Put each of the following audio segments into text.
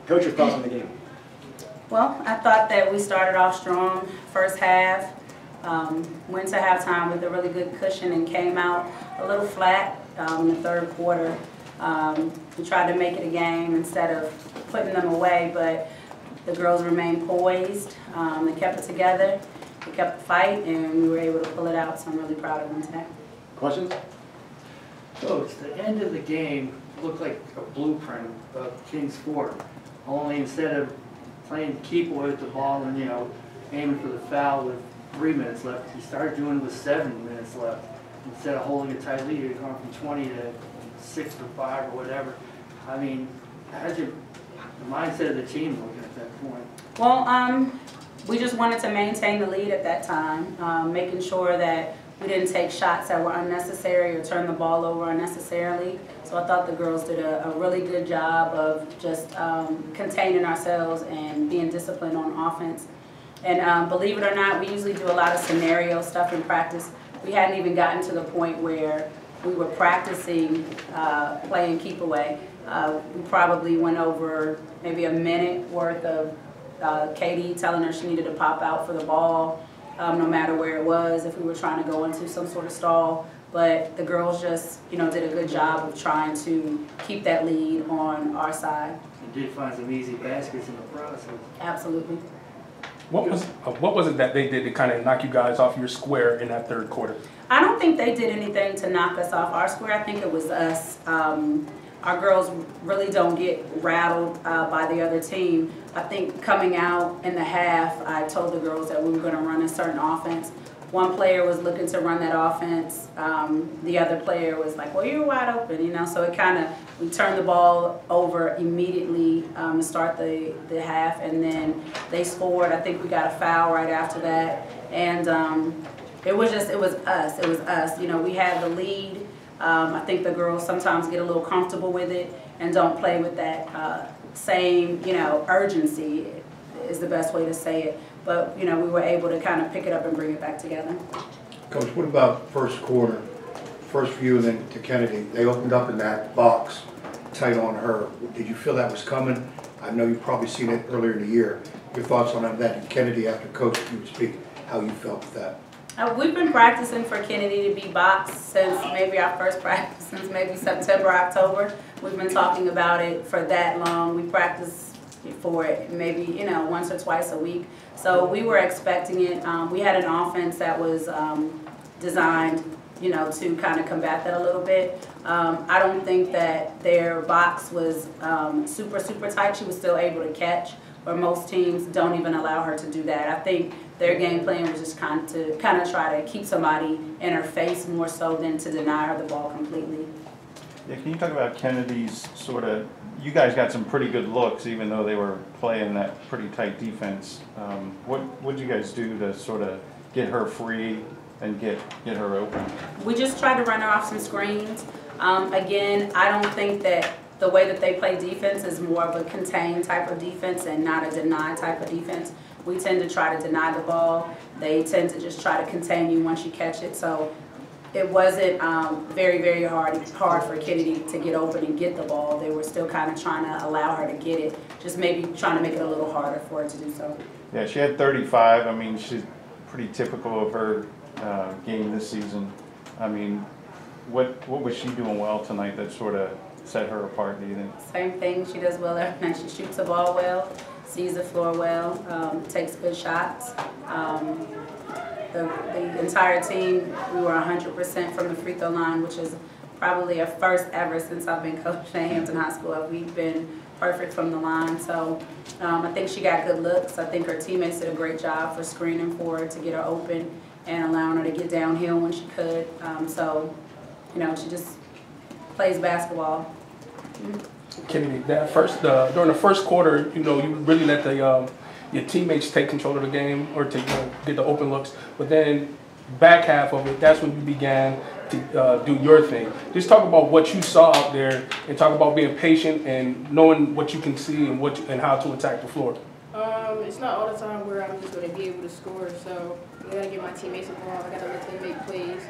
Coach, your thoughts on the game? Well, I thought that we started off strong first half, went to halftime with a really good cushion and came out a little flat in the third quarter. We tried to make it a game instead of putting them away, but the girls remained poised. They kept it together, they kept the fight, and we were able to pull it out, so I'm really proud of them today. Questions? Coach, the end of the game looked like a blueprint of King's Ford, only instead of playing keep away with the ball and, you know, aiming for the foul with 3 minutes left, you started doing it with 7 minutes left. Instead of holding a tight lead, you're going from 20 to 6 or 5 or whatever. I mean, how's the mindset of the team looking at that point? Well, we just wanted to maintain the lead at that time, making sure that we didn't take shots that were unnecessary or turn the ball over unnecessarily. So I thought the girls did a really good job of just containing ourselves and being disciplined on offense. And believe it or not, we usually do a lot of scenario stuff in practice. We hadn't even gotten to the point where we were practicing playing keep away. We probably went over maybe a minute worth of Katie telling her she needed to pop out for the ball, no matter where it was, if we were trying to go into some sort of stall. But the girls just, you know, did a good job of trying to keep that lead on our side. You did find some easy baskets in the process. Absolutely. What was it that they did to kind of knock you guys off your square in that third quarter? I don't think they did anything to knock us off our square. I think it was us. Our girls really don't get rattled by the other team. I think coming out in the half, I told the girls that we were going to run a certain offense. One player was looking to run that offense. The other player was like, well, you're wide open, you know. So it kind of, we turned the ball over immediately to start the half, and then they scored. I think we got a foul right after that. And it was us. You know, we had the lead. I think the girls sometimes get a little comfortable with it and don't play with that same, you know, urgency is the best way to say it. But, you know, we were able to kind of pick it up and bring it back together. Coach, what about first quarter? First view then to Kennedy. They opened up in that box, tight on her. Did you feel that was coming? I know you've probably seen it earlier in the year. Your thoughts on that? And Kennedy, after Coach, if you would speak, how you felt with that? We've been practicing for Kennedy to be boxed since maybe our first practice, since maybe September, October. We've been talking about it for that long. We practice for it maybe, you know, once or twice a week. So we were expecting it. We had an offense that was designed, you know, to kind of combat that a little bit. I don't think that their box was super tight. She was still able to catch, where most teams don't even allow her to do that. I think their game plan was just kind of try to keep somebody in her face more so than to deny her the ball completely. Yeah, can you talk about Kennedy's sort of, you guys got some pretty good looks even though they were playing that pretty tight defense. What did you guys do to sort of get her free and get her open? We just tried to run her off some screens. Again, I don't think that the way that they play defense is more of a contained type of defense and not a deny type of defense. We tend to try to deny the ball. They tend to just try to contain you once you catch it. So it wasn't very hard for Kennedy to get open and get the ball. They were still kind of trying to allow her to get it, just maybe trying to make it a little harder for her to do so. Yeah, she had 35. I mean, she's pretty typical of her game this season. I mean, what was she doing well tonight that sort of set her apart, do you think? Same thing. She does well every night. She shoots the ball well, sees the floor well, takes good shots. The entire team, we were 100% from the free throw line, which is probably a first ever since I've been coaching at Hampton High School. We've been perfect from the line. So I think she got good looks. I think her teammates did a great job for screening for her to get her open and allowing her to get downhill when she could. So, you know, she just plays basketball. Kennedy, during the first quarter, you know, you really let your teammates take control of the game or to get the open looks. But then back half of it, that's when you began to do your thing. Just talk about what you saw out there and talk about being patient and knowing what you can see and how to attack the floor. It's not all the time where I'm just going to be able to score, so I got to give my teammates the ball. I got to let them make plays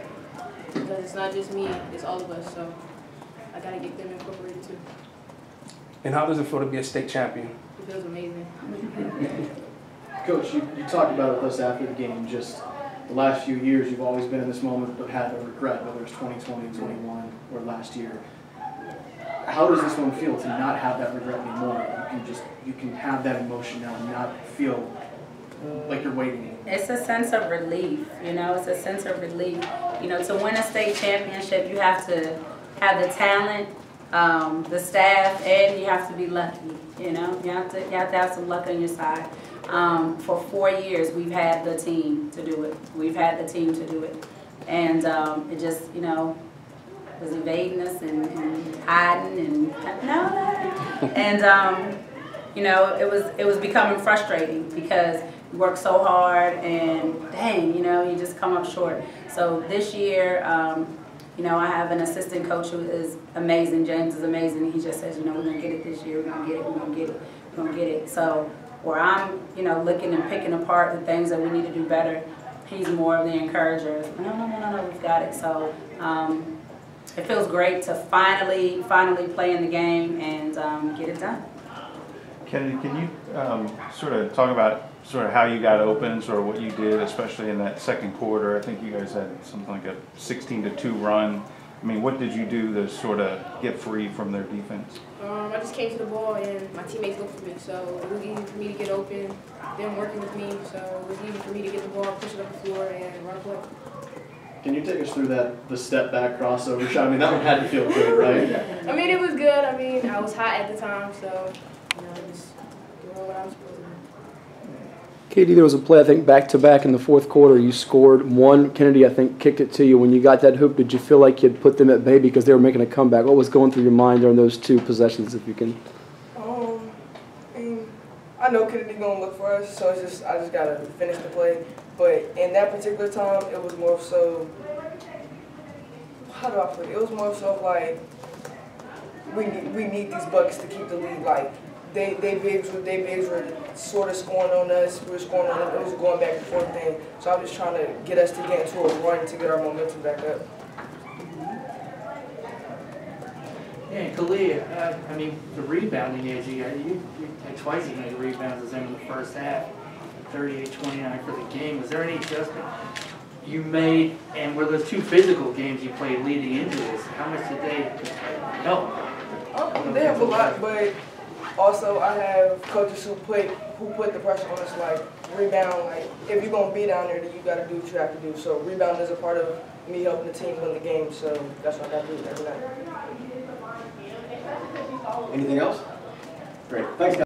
because it's not just me, it's all of us, so I got to get them incorporated too. And how does it feel to be a state champion? It feels amazing. Coach, you talked about it with us after the game, just the last few years you've always been in this moment of having regret, whether it's 2020, 21, or last year. How does this one feel to not have that regret anymore? You can have that emotion now and not feel like you're waiting. It's a sense of relief, you know, it's a sense of relief. You know, to win a state championship, you have to have the talent, the staff, and you have to be lucky, you know. You have to have some luck on your side. For 4 years, we've had the team to do it. We've had the team to do it. And it just, you know, was evading us and hiding and you know, it was becoming frustrating because you work so hard and dang, you know, you just come up short. So this year, you know, I have an assistant coach who is amazing. James is amazing. He just says, you know, we're gonna get it this year. We're gonna get it. We're gonna get it. We're gonna get it. So where I'm, you know, looking and picking apart the things that we need to do better, he's more of the encourager. No, we've got it. So it feels great to finally play in the game and get it done. Kennedy, can you sort of talk about sort of how you got open, sort of what you did, especially in that second quarter? I think you guys had something like a 16-2 run. I mean, what did you do to sort of get free from their defense? I just came to the ball and my teammates looked for me, so it was easy for me to get open. Them working with me, so it was easy for me to get the ball, push it up the floor, and run a play. Can you take us through the step back crossover shot? I mean, that one had to feel good, right? I mean, it was good. I mean, I was hot at the time, so you know, just doing what I was supposed to do. Katie, there was a play, I think, back-to-back in the fourth quarter. You scored one. Kennedy, I think, kicked it to you. When you got that hoop, did you feel like you'd put them at bay because they were making a comeback? What was going through your mind during those two possessions, if you can? I know Kennedy gonna look for us, so I just gotta finish the play. But in that particular time, it was more so. How do I put it? It was more so like we need these buckets to keep the lead. Like they bigs were sort of scoring on us. We were scoring on them. It was going back and forth thing. So I'm just trying to get us to get into a run to get our momentum back up. Yeah, Kaliya, I mean, the rebounding edge, you had twice as many rebounds as them in the first half, 38-29 for the game. Was there any adjustment you made, and were those two physical games you played leading into this? How much did they help? They have a lot, but also I have coaches who put the pressure on us, like rebound. Like if you're gonna be down there, then you got to do what you have to do. So rebound is a part of me helping the team win the game. So that's what I got to do every night. Anything else? Great. Thanks, guys.